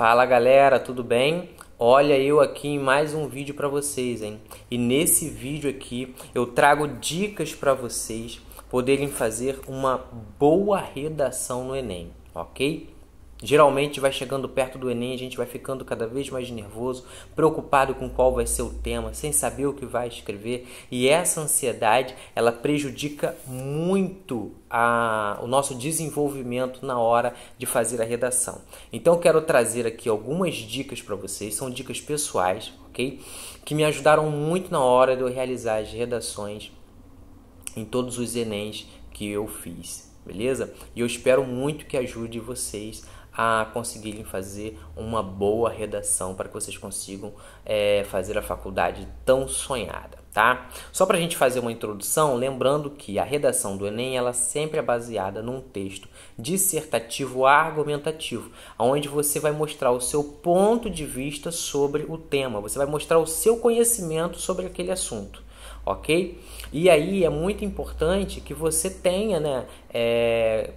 Fala galera, tudo bem? Olha eu aqui em mais um vídeo para vocês, hein? E nesse vídeo aqui eu trago dicas para vocês poderem fazer uma boa redação no Enem, ok? Geralmente vai chegando perto do Enem, a gente vai ficando cada vez mais nervoso, preocupado com qual vai ser o tema, sem saber o que vai escrever. E essa ansiedade, ela prejudica muito o nosso desenvolvimento na hora de fazer a redação. Então eu quero trazer aqui algumas dicas para vocês, são dicas pessoais, ok? Que me ajudaram muito na hora de eu realizar as redações em todos os Enems que eu fiz, beleza? E eu espero muito que ajude vocês a conseguirem fazer uma boa redação para que vocês consigam fazer a faculdade tão sonhada, tá? Só para a gente fazer uma introdução, lembrando que a redação do Enem ela sempre é baseada num texto dissertativo argumentativo, onde você vai mostrar o seu ponto de vista sobre o tema, você vai mostrar o seu conhecimento sobre aquele assunto. Ok? E aí é muito importante que você tenha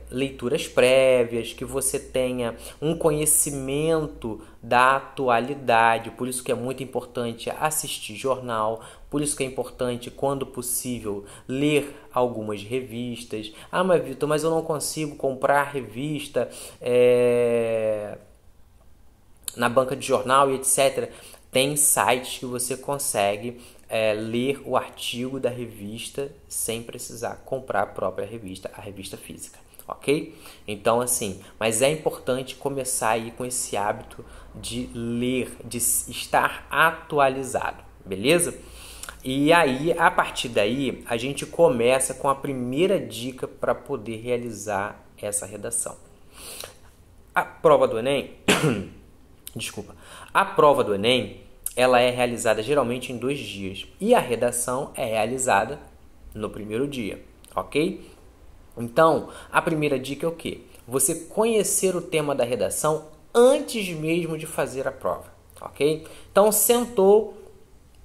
leituras prévias, que você tenha um conhecimento da atualidade, por isso que é muito importante assistir jornal, por isso que é importante, quando possível, ler algumas revistas. Ah, mas Vitor, mas eu não consigo comprar revista na banca de jornal e etc. Tem sites que você consegue ler o artigo da revista sem precisar comprar a própria revista, a revista física, ok? Então assim, mas é importante começar aí com esse hábito de ler, de estar atualizado, beleza? E aí, a partir daí, a gente começa com a primeira dica para poder realizar essa redação. A prova do Enem, desculpa, a prova do Enem, ela é realizada geralmente em 2 dias e a redação é realizada no primeiro dia, ok? Então, a primeira dica é o quê? Você conhecer o tema da redação antes mesmo de fazer a prova, ok? Então, sentou,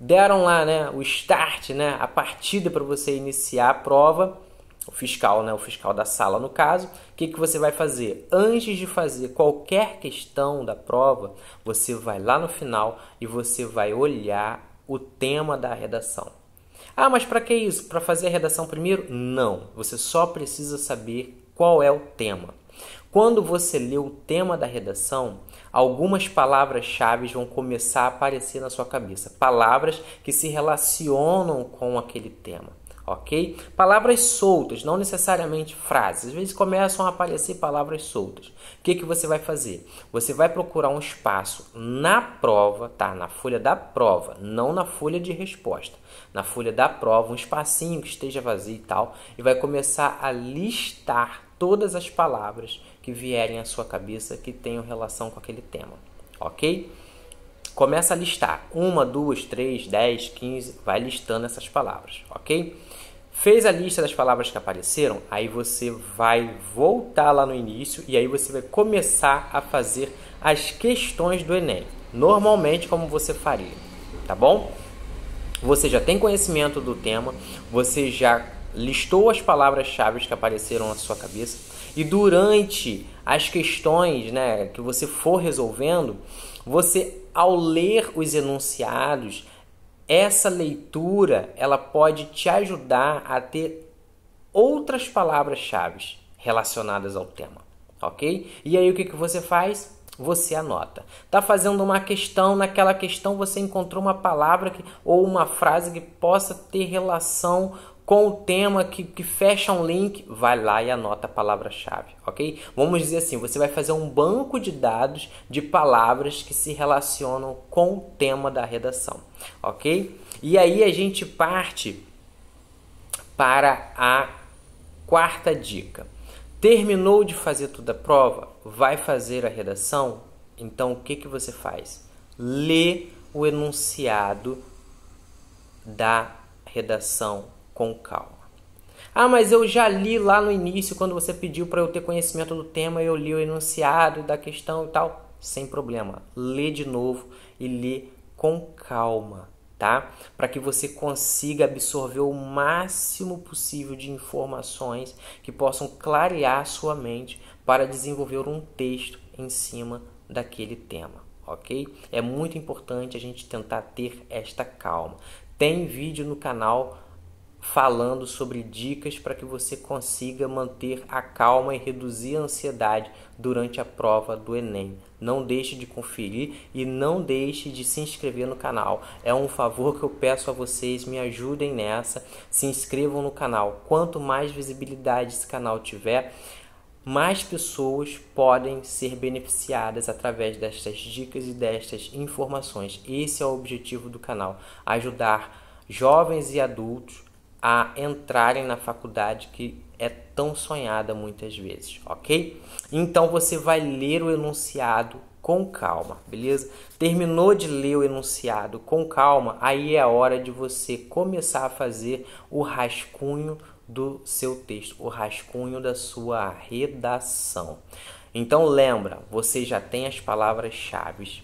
deram lá o start, a partida para você iniciar a prova, o fiscal da sala no caso. O que você vai fazer? Antes de fazer qualquer questão da prova, você vai lá no final e você vai olhar o tema da redação. Ah, mas para que isso? Para fazer a redação primeiro? Não, você só precisa saber qual é o tema. Quando você lê o tema da redação, algumas palavras-chave vão começar a aparecer na sua cabeça. Palavras que se relacionam com aquele tema. Ok? Palavras soltas, não necessariamente frases. Às vezes começam a aparecer palavras soltas. O que você vai fazer? Você vai procurar um espaço na prova, tá? Na folha da prova, não na folha de resposta. Na folha da prova, um espacinho que esteja vazio e tal, e vai começar a listar todas as palavras que vierem à sua cabeça que tenham relação com aquele tema. Ok? Começa a listar 1, 2, 3, 10, 15, vai listando essas palavras, ok? Fez a lista das palavras que apareceram, aí você vai voltar lá no início e aí você vai começar a fazer as questões do Enem, normalmente como você faria, tá bom? Você já tem conhecimento do tema, você já listou as palavras-chave que apareceram na sua cabeça e durante as questões que você for resolvendo, você, ao ler os enunciados, essa leitura ela pode te ajudar a ter outras palavras-chave relacionadas ao tema, ok? E aí o que você faz? Você anota. Tá fazendo uma questão, naquela questão você encontrou uma palavra ou uma frase que possa ter relação com o tema, que fecha um link, vai lá e anota a palavra-chave, ok? Vamos dizer assim, você vai fazer um banco de dados de palavras que se relacionam com o tema da redação, ok? E aí a gente parte para a quarta dica. Terminou de fazer toda a prova? Vai fazer a redação? Então o que você faz? Lê o enunciado da redação com calma. Ah, mas eu já li lá no início, quando você pediu para eu ter conhecimento do tema, eu li o enunciado da questão e tal. Sem problema. Lê de novo e lê com calma, tá? Para que você consiga absorver o máximo possível de informações que possam clarear sua mente para desenvolver um texto em cima daquele tema, ok? É muito importante a gente tentar ter esta calma. Tem vídeo no canal falando sobre dicas para que você consiga manter a calma e reduzir a ansiedade durante a prova do Enem. Não deixe de conferir e não deixe de se inscrever no canal. É um favor que eu peço a vocês, me ajudem nessa, se inscrevam no canal. Quanto mais visibilidade esse canal tiver, mais pessoas podem ser beneficiadas através destas dicas e destas informações. Esse é o objetivo do canal, ajudar jovens e adultos a entrarem na faculdade que é tão sonhada muitas vezes, ok? Então você vai ler o enunciado com calma, beleza? Terminou de ler o enunciado com calma, aí é a hora de você começar a fazer o rascunho do seu texto, o rascunho da sua redação. Então lembra, você já tem as palavras-chave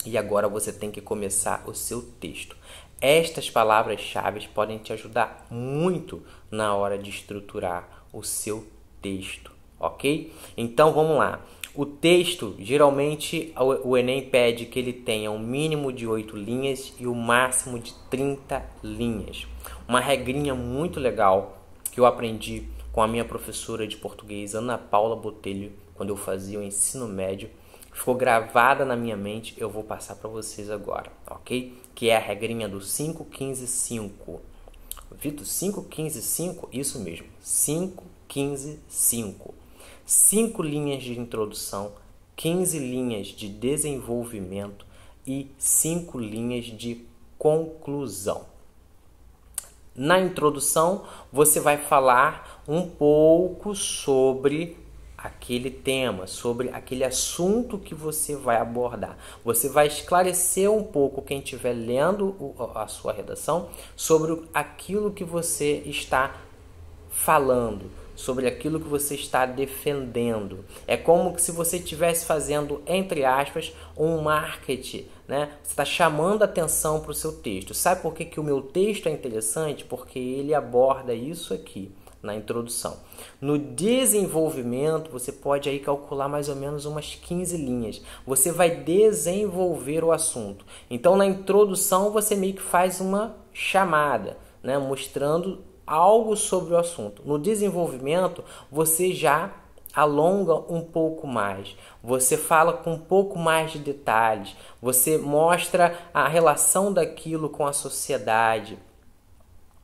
e agora você tem que começar o seu texto. Estas palavras-chave podem te ajudar muito na hora de estruturar o seu texto, ok? Então vamos lá. O texto, geralmente o Enem pede que ele tenha um mínimo de 8 linhas e o máximo de 30 linhas. Uma regrinha muito legal que eu aprendi com a minha professora de português, Ana Paula Botelho, quando eu fazia o ensino médio, ficou gravada na minha mente, eu vou passar para vocês agora, ok? Que é a regrinha do 5, 15, 5. Vitor, 5, 15, 5? Isso mesmo, 5, 15, 5. 5 linhas de introdução, 15 linhas de desenvolvimento e 5 linhas de conclusão. Na introdução, você vai falar um pouco sobre aquele tema, sobre aquele assunto que você vai abordar. Você vai esclarecer um pouco quem estiver lendo a sua redação sobre aquilo que você está falando, sobre aquilo que você está defendendo. É como se você estivesse fazendo, entre aspas, um marketing, né? Você está chamando atenção para o seu texto. Sabe por que o meu texto é interessante? Porque ele aborda isso aqui na introdução. No desenvolvimento, você pode aí calcular mais ou menos umas 15 linhas. Você vai desenvolver o assunto. Então, na introdução, você meio que faz uma chamada, né? Mostrando algo sobre o assunto. No desenvolvimento, você já alonga um pouco mais. Você fala com um pouco mais de detalhes. Você mostra a relação daquilo com a sociedade.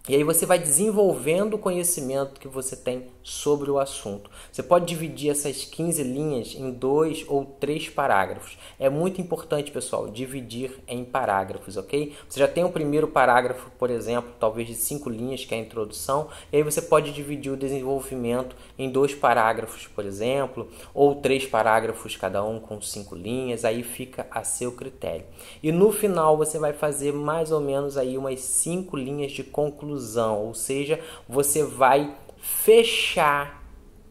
E aí você vai desenvolvendo o conhecimento que você tem sobre o assunto. Você pode dividir essas 15 linhas em 2 ou 3 parágrafos. É muito importante, pessoal, dividir em parágrafos, ok? Você já tem o primeiro parágrafo, por exemplo, talvez de 5 linhas, que é a introdução. E aí você pode dividir o desenvolvimento em 2 parágrafos, por exemplo, ou 3 parágrafos cada um com 5 linhas. Aí fica a seu critério. E no final você vai fazer mais ou menos aí umas 5 linhas de conclusão. Ou seja, você vai fechar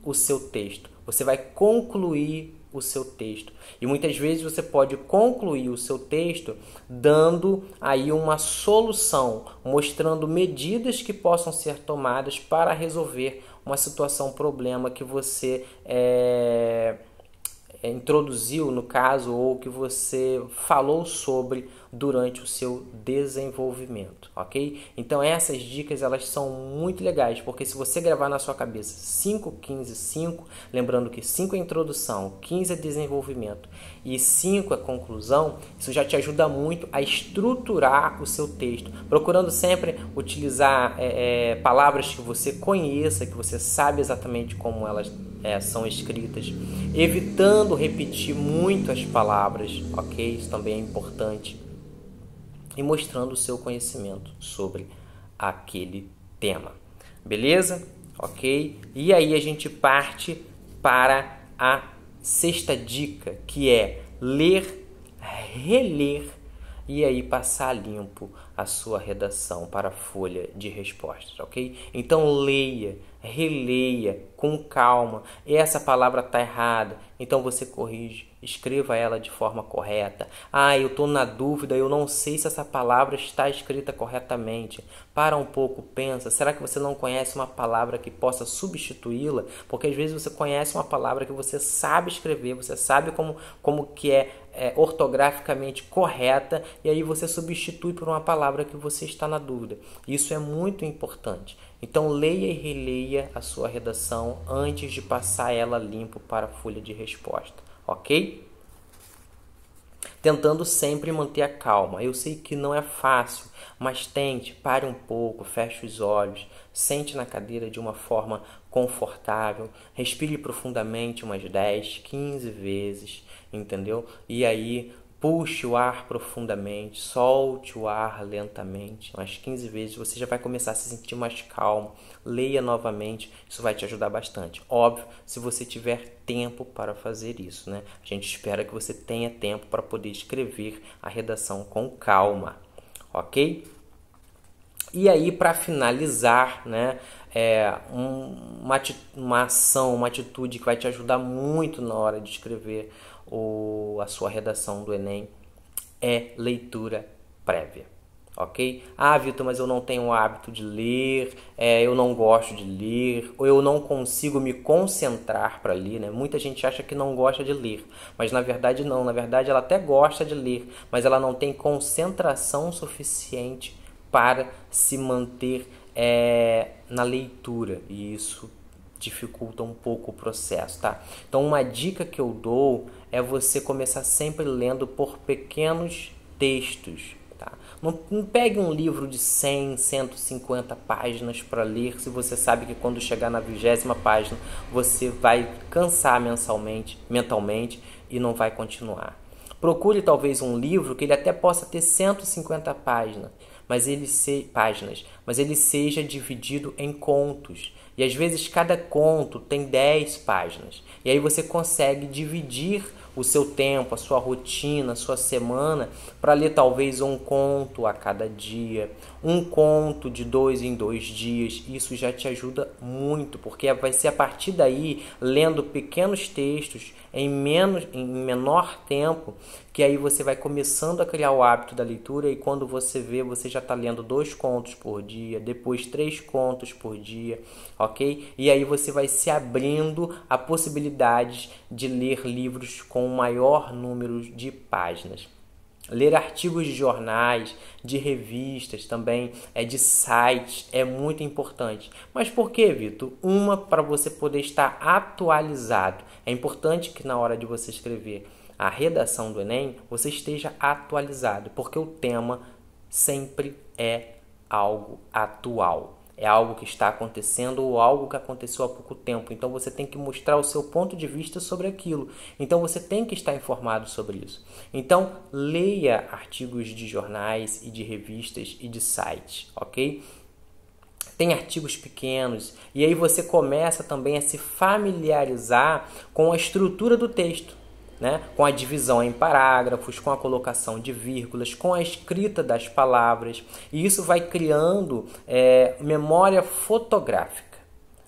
o seu texto, você vai concluir o seu texto. E muitas vezes você pode concluir o seu texto dando aí uma solução, mostrando medidas que possam ser tomadas para resolver uma situação, problema que você introduziu no caso, ou que você falou sobre durante o seu desenvolvimento, ok? Então essas dicas, elas são muito legais, porque se você gravar na sua cabeça 5, 15, 5, lembrando que 5 é introdução, 15 é desenvolvimento e 5 é conclusão, isso já te ajuda muito a estruturar o seu texto, procurando sempre utilizar palavras que você conheça, que você sabe exatamente como elas são escritas, evitando repetir muito as palavras, ok? Isso também é importante. E mostrando o seu conhecimento sobre aquele tema. Beleza? Ok? E aí a gente parte para a sexta dica, que é ler, reler e aí passar limpo a sua redação para a folha de respostas, ok? Então leia, releia com calma. Essa palavra está errada, então você corrige, escreva ela de forma correta. Eu estou na dúvida, eu não sei se essa palavra está escrita corretamente. Para um pouco, pensa, será que você não conhece uma palavra que possa substituí-la? Porque às vezes você conhece uma palavra que você sabe escrever, você sabe como que é ortograficamente correta, e aí você substitui por uma palavra que você está na dúvida. Isso é muito importante. Então leia e releia a sua redação antes de passar ela limpo para a folha de resposta, ok? Tentando sempre manter a calma. Eu sei que não é fácil, mas tente, pare um pouco, feche os olhos, sente na cadeira de uma forma confortável, respire profundamente umas 10, 15 vezes, entendeu? E aí puxe o ar profundamente, solte o ar lentamente, umas 15 vezes, você já vai começar a se sentir mais calmo. Leia novamente, isso vai te ajudar bastante. Óbvio, se você tiver tempo para fazer isso, né? A gente espera que você tenha tempo para poder escrever a redação com calma, ok? E aí, para finalizar, né, uma ação, uma atitude que vai te ajudar muito na hora de escrever a sua redação do Enem é leitura prévia, ok? Vitor, mas eu não tenho o hábito de ler, eu não gosto de ler, ou eu não consigo me concentrar para ler, né? Muita gente acha que não gosta de ler, mas na verdade não, na verdade ela até gosta de ler, mas ela não tem concentração suficiente para se manter na leitura, e isso dificulta um pouco o processo, tá? Então uma dica que eu dou é você começar sempre lendo por pequenos textos, tá? Não pegue um livro de 100, 150 páginas para ler se você sabe que quando chegar na 20ª página você vai cansar mentalmente e não vai continuar. Procure talvez um livro que ele até possa ter 150 páginas, mas ele seja dividido em contos. E às vezes cada conto tem 10 páginas. E aí você consegue dividir o seu tempo, a sua rotina, a sua semana para ler talvez um conto a cada dia, um conto de 2 em 2 dias. Isso já te ajuda muito, porque vai ser a partir daí, lendo pequenos textos em menor tempo, que aí você vai começando a criar o hábito da leitura, e quando você vê, você já está lendo 2 contos por dia, depois 3 contos por dia, ok? E aí você vai se abrindo a possibilidades de ler livros com um maior número de páginas. Ler artigos de jornais, de revistas também, de sites, é muito importante. Mas por que, Vitor? Para você poder estar atualizado. É importante que na hora de você escrever a redação do Enem, você esteja atualizado, porque o tema sempre é algo atual. É algo que está acontecendo ou algo que aconteceu há pouco tempo. Então você tem que mostrar o seu ponto de vista sobre aquilo. Então você tem que estar informado sobre isso. Então leia artigos de jornais e de revistas e de sites, ok? Tem artigos pequenos, e aí você começa também a se familiarizar com a estrutura do texto, né? Com a divisão em parágrafos, com a colocação de vírgulas, com a escrita das palavras, e isso vai criando memória fotográfica,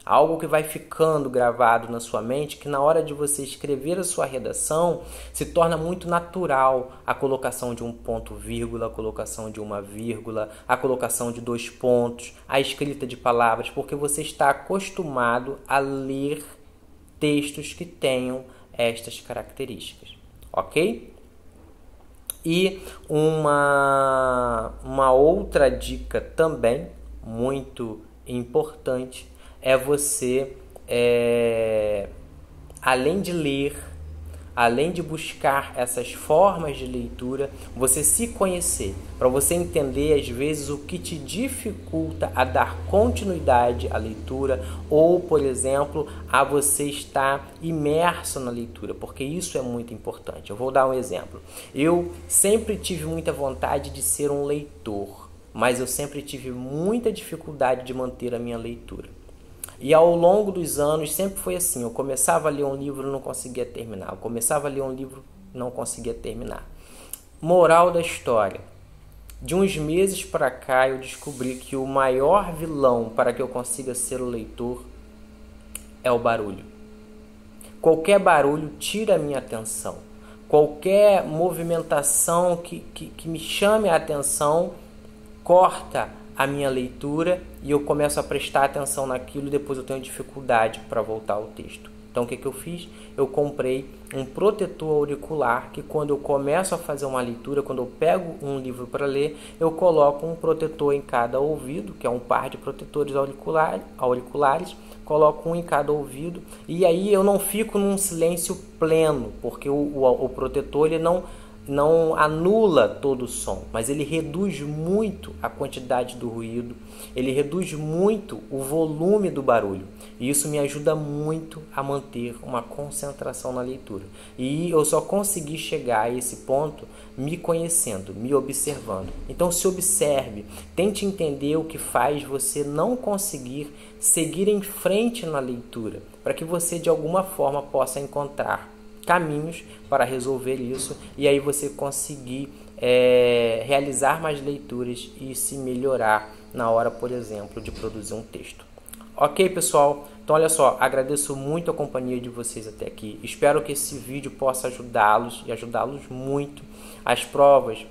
algo que vai ficando gravado na sua mente, que na hora de você escrever a sua redação se torna muito natural a colocação de um ponto vírgula, a colocação de uma vírgula, a colocação de 2 pontos, a escrita de palavras, porque você está acostumado a ler textos que tenham estas características, ok? E uma outra dica também muito importante é você, além de ler, além de buscar essas formas de leitura, você se conhecer, para você entender às vezes o que te dificulta a dar continuidade à leitura, ou, por exemplo, a você estar imerso na leitura, porque isso é muito importante. Eu vou dar um exemplo. Eu sempre tive muita vontade de ser um leitor, mas eu sempre tive muita dificuldade de manter a minha leitura. E ao longo dos anos sempre foi assim, eu começava a ler um livro e não conseguia terminar, eu começava a ler um livro e não conseguia terminar. Moral da história, De uns meses para cá eu descobri que o maior vilão para que eu consiga ser o leitor é o barulho. Qualquer barulho tira a minha atenção. Qualquer movimentação que me chame a atenção corta a minha leitura e eu começo a prestar atenção naquilo e depois eu tenho dificuldade para voltar ao texto. Então o que eu fiz? Eu comprei um protetor auricular que quando eu começo a fazer uma leitura, quando eu pego um livro para ler, eu coloco um protetor em cada ouvido, que é um par de protetores auriculares, coloco um em cada ouvido e aí eu não fico num silêncio pleno, porque o protetor ele não anula todo o som, mas ele reduz muito a quantidade do ruído, ele reduz muito o volume do barulho. E isso me ajuda muito a manter uma concentração na leitura. E eu só consegui chegar a esse ponto me conhecendo, me observando. Então se observe, tente entender o que faz você não conseguir seguir em frente na leitura, para que você de alguma forma possa encontrar caminhos para resolver isso e aí você conseguir realizar mais leituras e se melhorar na hora, por exemplo, de produzir um texto. Ok, pessoal? Então, olha só, agradeço muito a companhia de vocês até aqui. Espero que esse vídeo possa ajudá-los e ajudá-los muito. As provas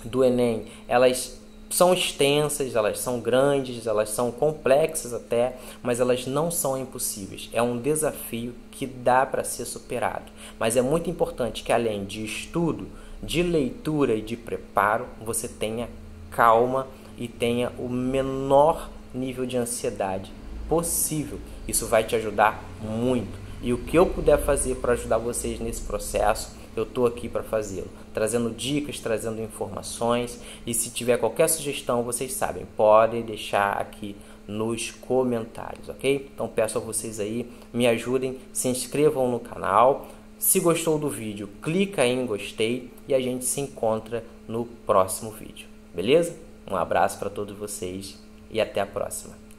do Enem, elas são extensas, elas são grandes, elas são complexas até, mas elas não são impossíveis. É um desafio que dá para ser superado. Mas é muito importante que além de estudo, de leitura e de preparo, você tenha calma e tenha o menor nível de ansiedade possível. Isso vai te ajudar muito. E o que eu puder fazer para ajudar vocês nesse processo, eu estou aqui para fazê-lo, trazendo dicas, trazendo informações. E se tiver qualquer sugestão, vocês sabem, podem deixar aqui nos comentários, ok? Então peço a vocês aí, me ajudem, se inscrevam no canal. Se gostou do vídeo, clica em gostei e a gente se encontra no próximo vídeo, beleza? Um abraço para todos vocês e até a próxima.